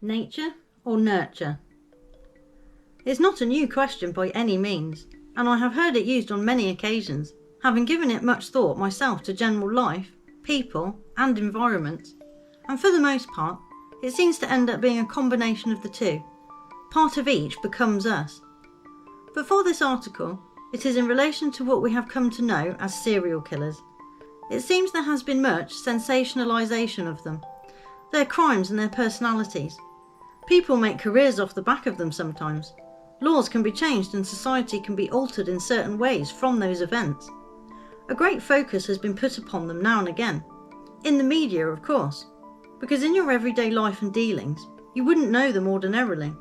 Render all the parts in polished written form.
Nature or nurture? It's not a new question by any means, and I have heard it used on many occasions, having given it much thought myself to general life, people, and environment. And for the most part, it seems to end up being a combination of the two. Part of each becomes us. But for this article, it is in relation to what we have come to know as serial killers. It seems there has been much sensationalisation of them, their crimes and their personalities. People make careers off the back of them sometimes. Laws can be changed and society can be altered in certain ways from those events. A great focus has been put upon them now and again. In the media, of course, because in your everyday life and dealings, you wouldn't know them ordinarily.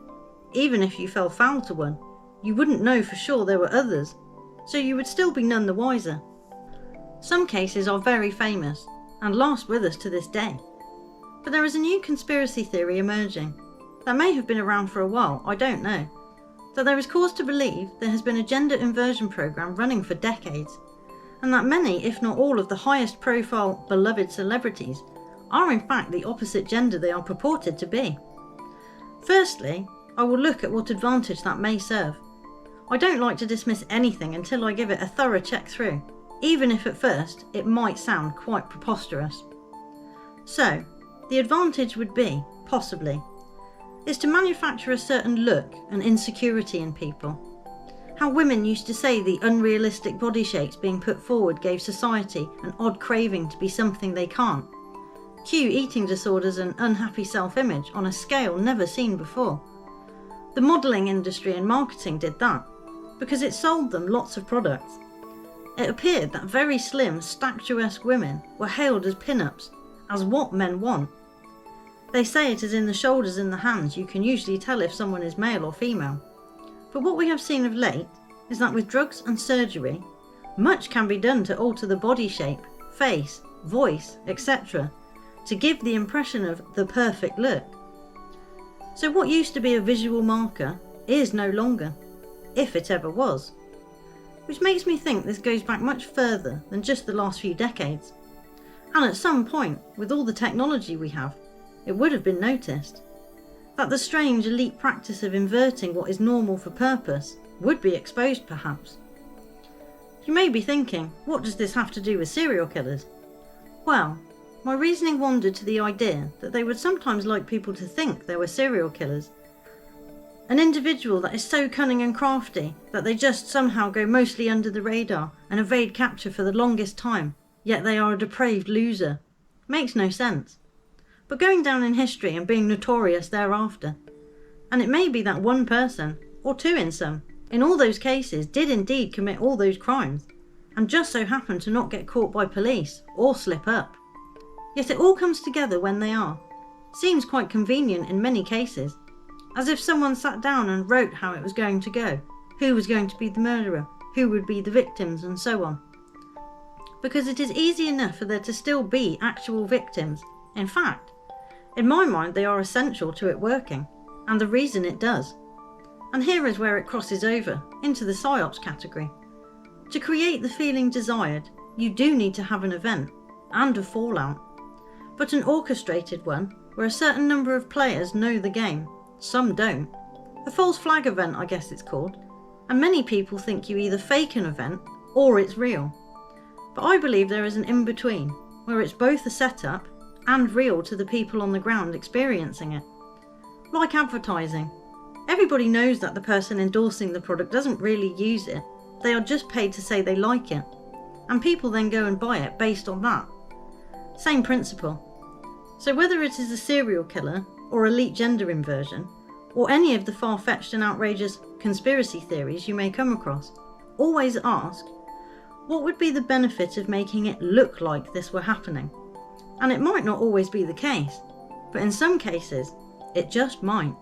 Even if you fell foul to one, you wouldn't know for sure there were others, so you would still be none the wiser. Some cases are very famous and last with us to this day. But there is a new conspiracy theory emerging that may have been around for a while, I don't know, that there is cause to believe there has been a gender inversion program running for decades, and that many, if not all, of the highest profile, beloved celebrities are in fact the opposite gender they are purported to be. Firstly, I will look at what advantage that may serve. I don't like to dismiss anything until I give it a thorough check through, even if at first it might sound quite preposterous. So, the advantage would be, possibly, is to manufacture a certain look and insecurity in people. How women used to say the unrealistic body shapes being put forward gave society an odd craving to be something they can't. Cue eating disorders and unhappy self-image on a scale never seen before. The modelling industry and marketing did that, because it sold them lots of products. It appeared that very slim, statuesque women were hailed as pin-ups, as what men want. They say it is in the shoulders and the hands you can usually tell if someone is male or female. But what we have seen of late is that with drugs and surgery, much can be done to alter the body shape, face, voice, etc., to give the impression of the perfect look. So what used to be a visual marker is no longer, if it ever was. Which makes me think this goes back much further than just the last few decades. And at some point, with all the technology we have, it would have been noticed that the strange elite practice of inverting what is normal for purpose would be exposed perhaps. You may be thinking, what does this have to do with serial killers? Well, my reasoning wandered to the idea that they would sometimes like people to think they were serial killers. An individual that is so cunning and crafty that they just somehow go mostly under the radar and evade capture for the longest time, yet they are a depraved loser. Makes no sense. But going down in history and being notorious thereafter. And it may be that one person, or two in some, in all those cases did indeed commit all those crimes, and just so happened to not get caught by police, or slip up. Yet it all comes together when they are. Seems quite convenient in many cases, as if someone sat down and wrote how it was going to go, who was going to be the murderer, who would be the victims, and so on. Because it is easy enough for there to still be actual victims. In fact, in my mind they are essential to it working, and the reason it does. And here is where it crosses over into the PSYOPs category. To create the feeling desired, you do need to have an event, and a fallout. But an orchestrated one, where a certain number of players know the game, some don't. A false flag event, I guess it's called, and many people think you either fake an event, or it's real. But I believe there is an in-between, where it's both a setup, and real to the people on the ground experiencing it. Like advertising. Everybody knows that the person endorsing the product doesn't really use it. They are just paid to say they like it. And people then go and buy it based on that. Same principle. So whether it is a serial killer, or elite gender inversion, or any of the far-fetched and outrageous conspiracy theories you may come across, always ask, what would be the benefit of making it look like this were happening? And it might not always be the case, but in some cases, it just might.